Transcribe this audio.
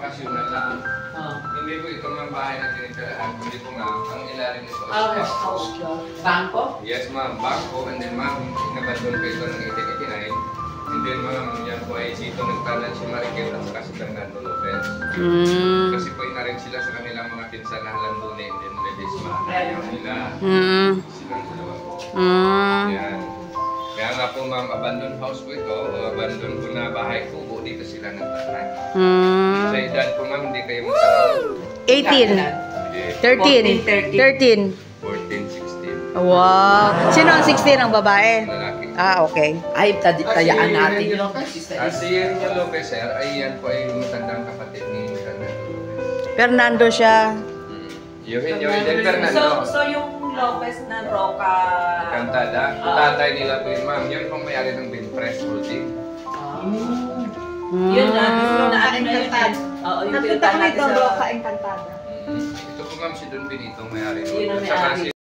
Bakasyonan lang. Hindi po ito mga bahay na tinitirahan, kundi po nga, ang ilalim nito ay rest house siya. Bangko? Yes ma'am, bangko, and then ma'am, inabandon ko ito ng 1889. And then ma'am, yan po ay dito nagtanan si Marikit at saka si Fernando Lopez. Kasi po inarin sila sa kanilang mga pinsan na Halandone and then Ledesma. Ayaw nila. Silang dalawa po. Yan. Kaya nga po ma'am, abandon house po ito, o abandon ko na bahay ko, dito sila nagtanan. Sa edad po ma'am, hindi kayo magtanaw. 18. 13. 14, 16. Wow. Sino ang 16 ang babae? Lalaki. Ah, okay. Ay, tayaan natin yun. Si Renyo Lopez, sir, ay yan po ay matandang kapatid ni Fernando Lopez. Fernando siya. Yung Fernando. So yung Lopez na Roca... Cantada. Tatay nila po yun, ma'am. Yun pong may-ari ng Binpress Holding. Yun na ano na yun. Oo, yung Nakita ko pinuntahan nito, natin sa... Roca Encantada. Ito po ma'am si Don Benito, may-ari. Yun ang At saka may-ari. si